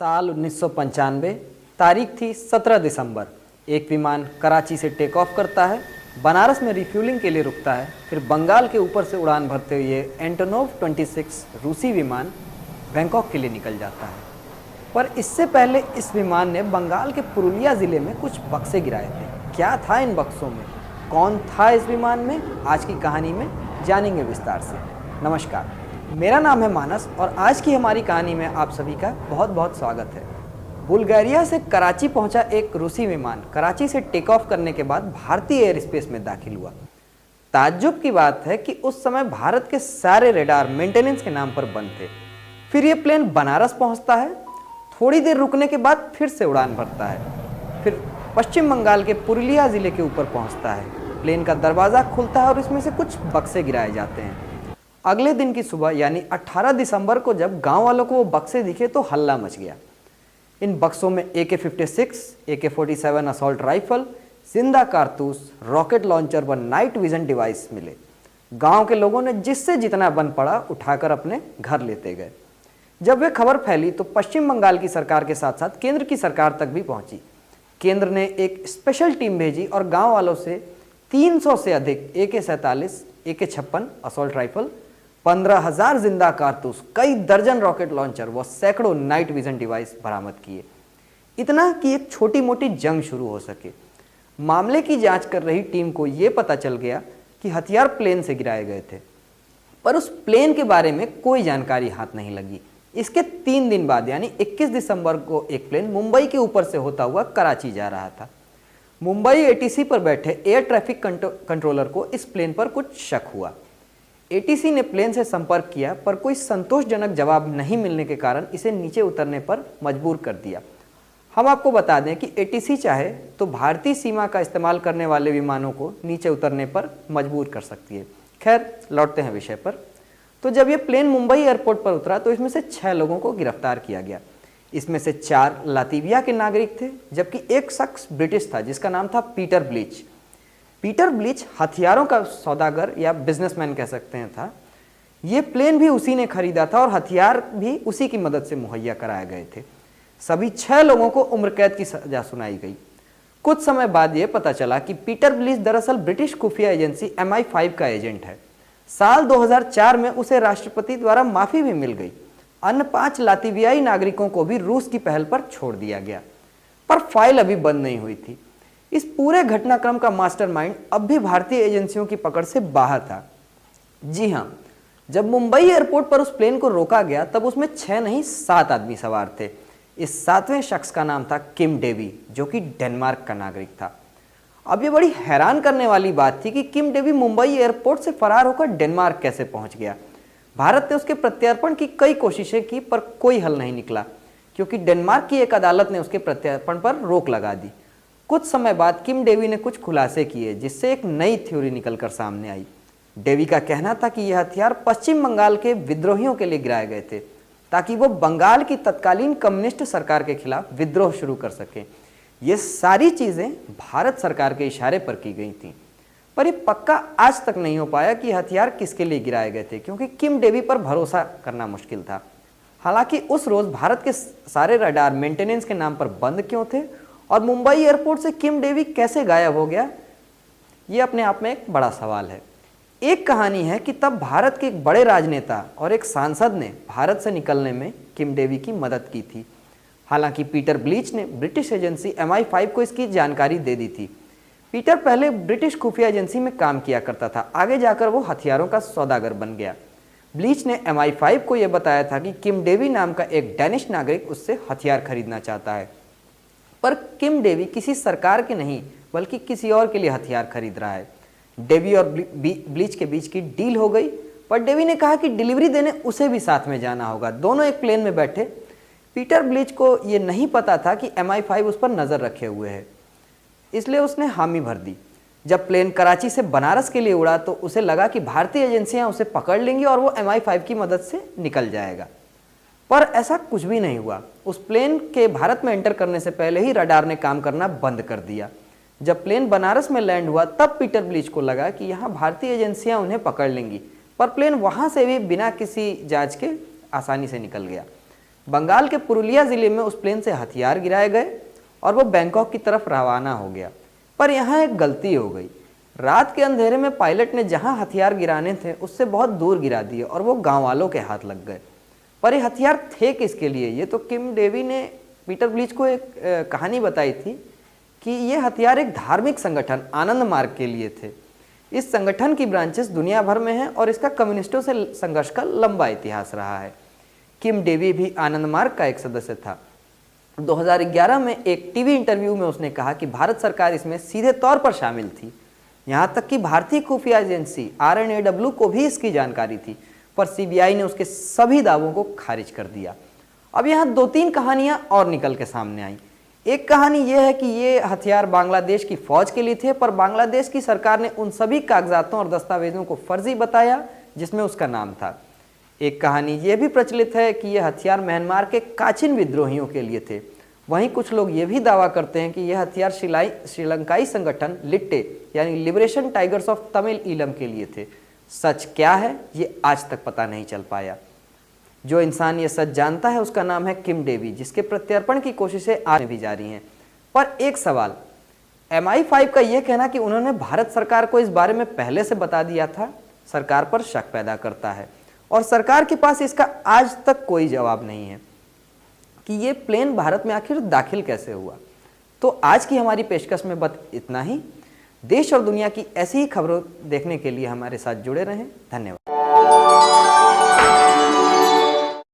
साल 1995, तारीख थी 17 दिसंबर। एक विमान कराची से टेक ऑफ करता है, बनारस में रिफ्यूलिंग के लिए रुकता है, फिर बंगाल के ऊपर से उड़ान भरते हुए एंटोनोव 26 रूसी विमान बैंकॉक के लिए निकल जाता है। पर इससे पहले इस विमान ने बंगाल के पुरुलिया ज़िले में कुछ बक्से गिराए थे। क्या था इन बक्सों में, कौन था इस विमान में, आज की कहानी में जानेंगे विस्तार से। नमस्कार, मेरा नाम है मानस और आज की हमारी कहानी में आप सभी का बहुत बहुत स्वागत है। बुल्गारिया से कराची पहुंचा एक रूसी विमान कराची से टेक ऑफ करने के बाद भारतीय एयर स्पेस में दाखिल हुआ। ताज्जुब की बात है कि उस समय भारत के सारे रेडार मेंटेनेंस के नाम पर बंद थे। फिर ये प्लेन बनारस पहुंचता है, थोड़ी देर रुकने के बाद फिर से उड़ान भरता है, फिर पश्चिम बंगाल के पुरुलिया ज़िले के ऊपर पहुंचता है। प्लेन का दरवाज़ा खुलता है और इसमें से कुछ बक्से गिराए जाते हैं। अगले दिन की सुबह यानी 18 दिसंबर को जब गांव वालों को वो बक्से दिखे तो हल्ला मच गया। इन बक्सों में AK-56, AK-47 असॉल्ट राइफल, जिंदा कारतूस, रॉकेट लॉन्चर व नाइट विजन डिवाइस मिले। गांव के लोगों ने जिससे जितना बन पड़ा उठाकर अपने घर लेते गए। जब वे खबर फैली तो पश्चिम बंगाल की सरकार के साथ साथ केंद्र की सरकार तक भी पहुंची। केंद्र ने एक स्पेशल टीम भेजी और गांव वालों से 300 से अधिक AK-47, AK-56 असॉल्ट राइफल, 15,000 जिंदा कारतूस, कई दर्जन रॉकेट लॉन्चर व सैकड़ों नाइट विजन डिवाइस बरामद किए। इतना कि एक छोटी मोटी जंग शुरू हो सके। मामले की जांच कर रही टीम को यह पता चल गया कि हथियार प्लेन से गिराए गए थे, पर उस प्लेन के बारे में कोई जानकारी हाथ नहीं लगी। इसके 3 दिन बाद यानी 21 दिसंबर को एक प्लेन मुंबई के ऊपर से होता हुआ कराची जा रहा था। मुंबई ATC पर बैठे एयर ट्रैफिक कंट्रोलर को इस प्लेन पर कुछ शक हुआ। ATC ने प्लेन से संपर्क किया पर कोई संतोषजनक जवाब नहीं मिलने के कारण इसे नीचे उतरने पर मजबूर कर दिया। हम आपको बता दें कि ATC चाहे तो भारतीय सीमा का इस्तेमाल करने वाले विमानों को नीचे उतरने पर मजबूर कर सकती है। खैर, लौटते हैं विषय पर। तो जब यह प्लेन मुंबई एयरपोर्ट पर उतरा तो इसमें से 6 लोगों को गिरफ्तार किया गया। इसमें से 4 लातविया के नागरिक थे, जबकि एक शख्स ब्रिटिश था जिसका नाम था पीटर ब्लीच। पीटर ब्लीच हथियारों का सौदागर या बिजनेसमैन कह सकते हैं था। ये प्लेन भी उसी ने खरीदा था और हथियार भी उसी की मदद से मुहैया कराए गए थे। सभी 6 लोगों को उम्र कैद की सजा सुनाई गई। कुछ समय बाद यह पता चला कि पीटर ब्लीच दरअसल ब्रिटिश खुफिया एजेंसी MI5 का एजेंट है। साल 2004 में उसे राष्ट्रपति द्वारा माफी भी मिल गई। अन्य 5 लातवियाई नागरिकों को भी रूस की पहल पर छोड़ दिया गया, पर फाइल अभी बंद नहीं हुई थी। इस पूरे घटनाक्रम का मास्टरमाइंड अब भी भारतीय एजेंसियों की पकड़ से बाहर था। जी हां, जब मुंबई एयरपोर्ट पर उस प्लेन को रोका गया तब उसमें 6 नहीं 7 आदमी सवार थे। इस 7वें शख्स का नाम था किम डेवी, जो कि डेनमार्क का नागरिक था। अब ये बड़ी हैरान करने वाली बात थी कि किम डेवी मुंबई एयरपोर्ट से फरार होकर डेनमार्क कैसे पहुंच गया। भारत ने उसके प्रत्यर्पण की कई कोशिशें की पर कोई हल नहीं निकला, क्योंकि डेनमार्क की एक अदालत ने उसके प्रत्यर्पण पर रोक लगा दी। कुछ समय बाद किम डेवी ने कुछ खुलासे किए, जिससे एक नई थ्योरी निकलकर सामने आई। डेवी का कहना था कि यह हथियार पश्चिम बंगाल के विद्रोहियों के लिए गिराए गए थे, ताकि वो बंगाल की तत्कालीन कम्युनिस्ट सरकार के खिलाफ विद्रोह शुरू कर सकें। ये सारी चीज़ें भारत सरकार के इशारे पर की गई थीं, पर यह पक्का आज तक नहीं हो पाया कि हथियार किसके लिए गिराए गए थे, क्योंकि किम डेवी पर भरोसा करना मुश्किल था। हालांकि उस रोज़ भारत के सारे रडार मेंटेनेंस के नाम पर बंद क्यों थे और मुंबई एयरपोर्ट से किम डेवी कैसे गायब हो गया, ये अपने आप में एक बड़ा सवाल है। एक कहानी है कि तब भारत के एक बड़े राजनेता और एक सांसद ने भारत से निकलने में किम डेवी की मदद की थी। हालांकि पीटर ब्लीच ने ब्रिटिश एजेंसी MI5 को इसकी जानकारी दे दी थी। पीटर पहले ब्रिटिश खुफिया एजेंसी में काम किया करता था, आगे जाकर वो हथियारों का सौदागर बन गया। ब्लीच ने MI5 को यह बताया था कि किम डेवी नाम का एक डेनिश नागरिक उससे हथियार खरीदना चाहता है, पर किम डेवी किसी सरकार के नहीं बल्कि किसी और के लिए हथियार खरीद रहा है। डेवी और ब्लीच के बीच की डील हो गई, पर डेवी ने कहा कि डिलीवरी देने उसे भी साथ में जाना होगा। दोनों एक प्लेन में बैठे। पीटर ब्लीच को यह नहीं पता था कि MI5 उस पर नज़र रखे हुए है, इसलिए उसने हामी भर दी। जब प्लेन कराची से बनारस के लिए उड़ा तो उसे लगा कि भारतीय एजेंसियां उसे पकड़ लेंगी और वो MI5 की मदद से निकल जाएगा, पर ऐसा कुछ भी नहीं हुआ। उस प्लेन के भारत में एंटर करने से पहले ही रडार ने काम करना बंद कर दिया। जब प्लेन बनारस में लैंड हुआ तब पीटर ब्लीच को लगा कि यहाँ भारतीय एजेंसियां उन्हें पकड़ लेंगी, पर प्लेन वहाँ से भी बिना किसी जांच के आसानी से निकल गया। बंगाल के पुरुलिया जिले में उस प्लेन से हथियार गिराए गए और वो बैंकॉक की तरफ रवाना हो गया। पर यहाँ एक गलती हो गई। रात के अंधेरे में पायलट ने जहाँ हथियार गिराने थे उससे बहुत दूर गिरा दिए और वो गांव वालों के हाथ लग गए। पर ये हथियार थे किसके लिए? ये तो किम डेवी ने पीटर ब्लीच को एक कहानी बताई थी कि ये हथियार एक धार्मिक संगठन आनंद मार्ग के लिए थे। इस संगठन की ब्रांचेस दुनिया भर में हैं और इसका कम्युनिस्टों से संघर्ष का लंबा इतिहास रहा है। किम डेवी भी आनंद मार्ग का एक सदस्य था। 2011 में एक टीवी इंटरव्यू में उसने कहा कि भारत सरकार इसमें सीधे तौर पर शामिल थी। यहाँ तक कि भारतीय खुफिया एजेंसी RNAW को भी इसकी जानकारी थी, पर CBI ने उसके सभी दावों को खारिज कर दिया। अब यहाँ 2-3 कहानियाँ और निकल के सामने आई। एक कहानी यह है कि ये हथियार बांग्लादेश की फौज के लिए थे, पर बांग्लादेश की सरकार ने उन सभी कागजातों और दस्तावेजों को फर्जी बताया जिसमें उसका नाम था। एक कहानी यह भी प्रचलित है कि यह हथियार म्यांमार के काचिन विद्रोहियों के लिए थे। वहीं कुछ लोग ये भी दावा करते हैं कि यह हथियार श्रीलंकाई संगठन लिट्टे यानी liberation tigers of Tamil Eelam के लिए थे। सच क्या है ये आज तक पता नहीं चल पाया। जो इंसान ये सच जानता है उसका नाम है किम डेवी, जिसके प्रत्यर्पण की कोशिशें आज भी जारी हैं। पर एक सवाल, MI5 का यह कहना कि उन्होंने भारत सरकार को इस बारे में पहले से बता दिया था, सरकार पर शक पैदा करता है और सरकार के पास इसका आज तक कोई जवाब नहीं है कि ये प्लेन भारत में आखिर दाखिल कैसे हुआ। तो आज की हमारी पेशकश में बस इतना ही। देश और दुनिया की ऐसी ही खबरों देखने के लिए हमारे साथ जुड़े रहें। धन्यवाद।